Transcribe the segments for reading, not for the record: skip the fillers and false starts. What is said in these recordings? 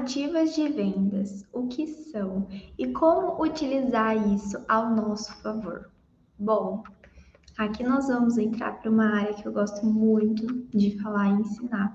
Narrativas de vendas, o que são e como utilizar isso ao nosso favor? Bom, aqui nós vamos entrar para uma área que eu gosto muito de falar e ensinar,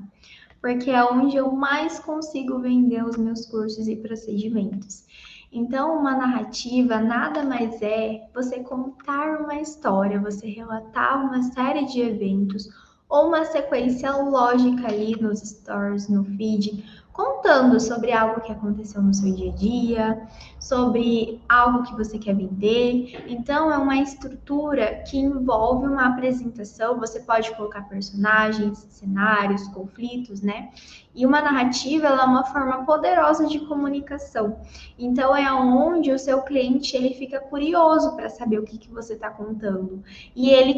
porque é onde eu mais consigo vender os meus cursos e procedimentos. Então, uma narrativa nada mais é você contar uma história, você relatar uma série de eventos ou uma sequência lógica ali nos stories, no feed, contando sobre algo que aconteceu no seu dia a dia, sobre algo que você quer vender. Então, é uma estrutura que envolve uma apresentação. Você pode colocar personagens, cenários, conflitos, né? E uma narrativa, ela é uma forma poderosa de comunicação. Então, é onde o seu cliente ele fica curioso para saber o que você está contando. E ele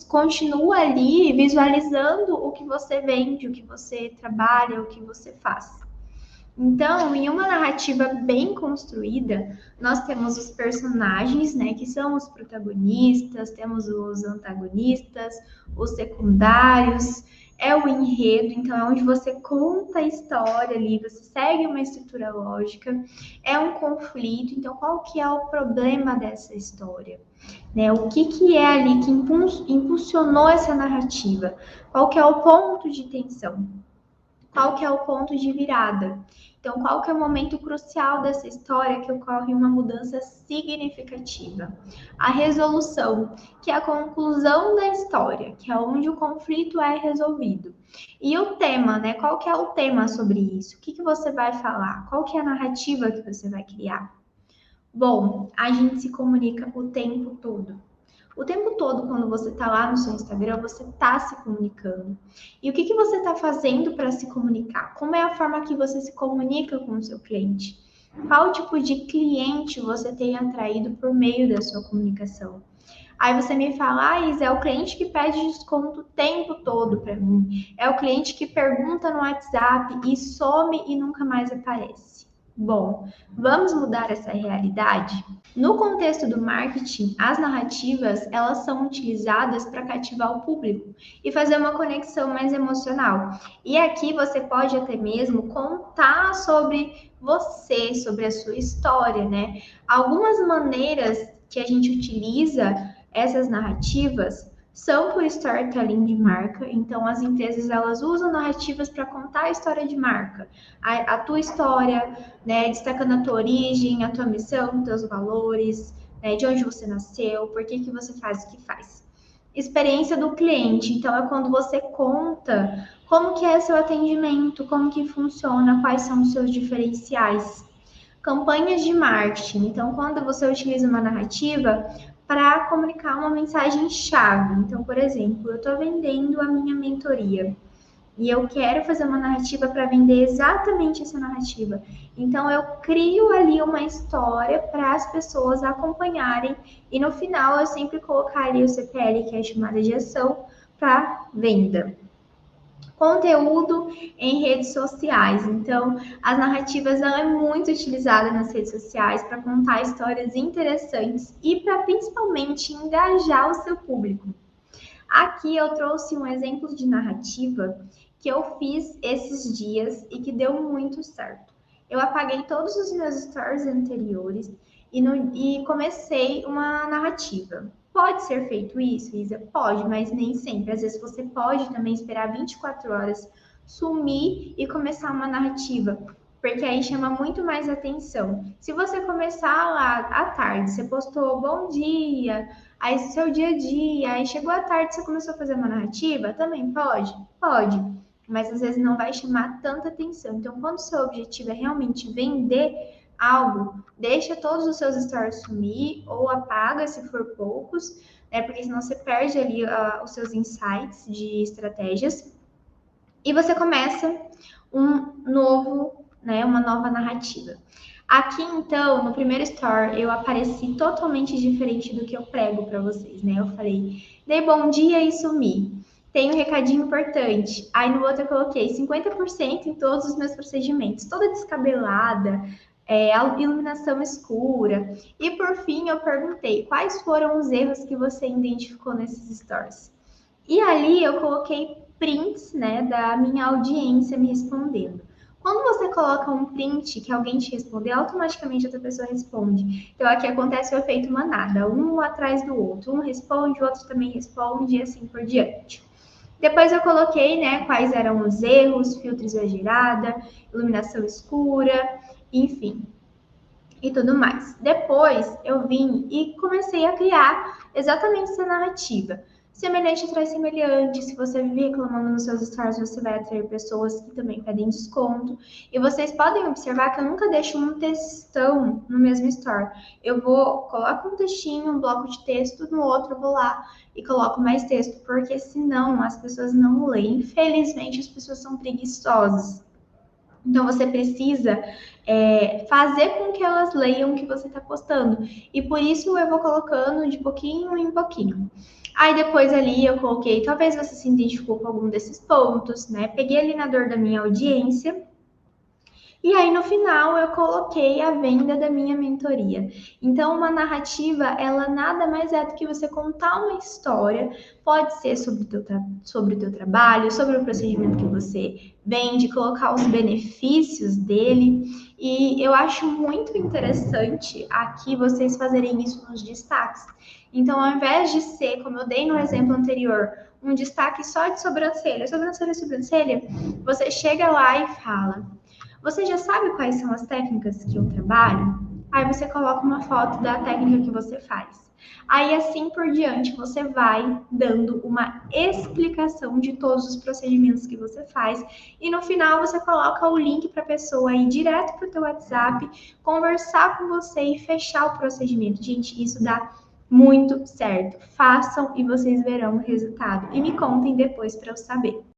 continua ali visualizando o que você vende, o que você trabalha, o que você faz. Então, em uma narrativa bem construída, nós temos os personagens, né, que são os protagonistas, temos os antagonistas, os secundários, é o enredo, então é onde você conta a história ali, você segue uma estrutura lógica, é um conflito, então qual que é o problema dessa história? Né? O que é ali que impulsionou essa narrativa? Qual que é o ponto de tensão? Qual que é o ponto de virada? Então, qual que é o momento crucial dessa história que ocorre uma mudança significativa? A resolução, que é a conclusão da história, que é onde o conflito é resolvido. E o tema, né? Qual que é o tema sobre isso? O que você vai falar? Qual que é a narrativa que você vai criar? Bom, a gente se comunica o tempo todo. O tempo todo, quando você está lá no seu Instagram, você está se comunicando. E o que você está fazendo para se comunicar? Como é a forma que você se comunica com o seu cliente? Qual tipo de cliente você tem atraído por meio da sua comunicação? Aí você me fala, Isa, é o cliente que pede desconto o tempo todo para mim. É o cliente que pergunta no WhatsApp e some e nunca mais aparece. Bom, vamos mudar essa realidade? No contexto do marketing, as narrativas, elas são utilizadas para cativar o público e fazer uma conexão mais emocional. E aqui você pode até mesmo contar sobre você, sobre a sua história, né? Algumas maneiras que a gente utiliza essas narrativas são por storytelling de marca, então as empresas elas usam narrativas para contar a história de marca, a tua história, né, destacando a tua origem, a tua missão, teus valores, né, de onde você nasceu, por que você faz o que faz. Experiência do cliente, então é quando você conta como que é seu atendimento, como que funciona, quais são os seus diferenciais. Campanhas de marketing, então quando você utiliza uma narrativa para comunicar uma mensagem-chave. Então, por exemplo, eu estou vendendo a minha mentoria e eu quero fazer uma narrativa para vender exatamente essa narrativa. Então, eu crio ali uma história para as pessoas acompanharem e no final eu sempre colocaria o CPL, que é a chamada de ação, para venda. Conteúdo em redes sociais. Então, as narrativas ela é muito utilizada nas redes sociais para contar histórias interessantes e para principalmente engajar o seu público. Aqui eu trouxe um exemplo de narrativa que eu fiz esses dias e que deu muito certo. Eu apaguei todos os meus stories anteriores e comecei uma narrativa. Pode ser feito isso, Isa? Pode, mas nem sempre. Às vezes você pode também esperar 24 horas, sumir e começar uma narrativa, porque aí chama muito mais atenção. Se você começar lá à tarde, você postou bom dia, aí seu dia a dia, aí chegou à tarde você começou a fazer uma narrativa, também pode? Pode, mas às vezes não vai chamar tanta atenção. Então, quando o seu objetivo é realmente vender algo, deixa todos os seus stories sumir ou apaga se for poucos, né? Porque senão você perde ali os seus insights de estratégias e você começa uma nova narrativa. Aqui, então, no primeiro story, eu apareci totalmente diferente do que eu prego para vocês, né? Eu falei, dei bom dia e sumi. Tem um recadinho importante. Aí no outro eu coloquei 50% em todos os meus procedimentos, toda descabelada, a iluminação escura. E por fim eu perguntei quais foram os erros que você identificou nesses stories. E ali eu coloquei prints, né, da minha audiência me respondendo. Quando você coloca um print que alguém te responder, automaticamente outra pessoa responde. Então aqui acontece o efeito manada, um atrás do outro. Um responde, o outro também responde e assim por diante. Depois eu coloquei, né, quais eram os erros, filtro exagerada, iluminação escura, enfim, e tudo mais. Depois eu vim e comecei a criar exatamente essa narrativa. Semelhante traz semelhante. Se você vive reclamando nos seus stories, você vai atrair pessoas que também pedem desconto. E vocês podem observar que eu nunca deixo um textão no mesmo story. Eu coloco um textinho, um bloco de texto, no outro eu vou lá e coloco mais texto, porque senão as pessoas não leem. Infelizmente, as pessoas são preguiçosas. Então você precisa fazer com que elas leiam o que você está postando. E por isso eu vou colocando de pouquinho em pouquinho. Aí depois ali eu coloquei, talvez você se identificou com algum desses pontos, né? Peguei ali na dor da minha audiência. E aí, no final, eu coloquei a venda da minha mentoria. Então, uma narrativa, ela nada mais é do que você contar uma história. Pode ser sobre o teu trabalho, sobre o procedimento que você vende, colocar os benefícios dele. E eu acho muito interessante aqui vocês fazerem isso nos destaques. Então, ao invés de ser, como eu dei no exemplo anterior, um destaque só de sobrancelha, sobrancelha, sobrancelha, você chega lá e fala: você já sabe quais são as técnicas que eu trabalho? Aí você coloca uma foto da técnica que você faz. Aí assim por diante você vai dando uma explicação de todos os procedimentos que você faz e no final você coloca o link para a pessoa ir direto para o teu WhatsApp, conversar com você e fechar o procedimento. Gente, isso dá muito certo. Façam e vocês verão o resultado. E me contem depois para eu saber.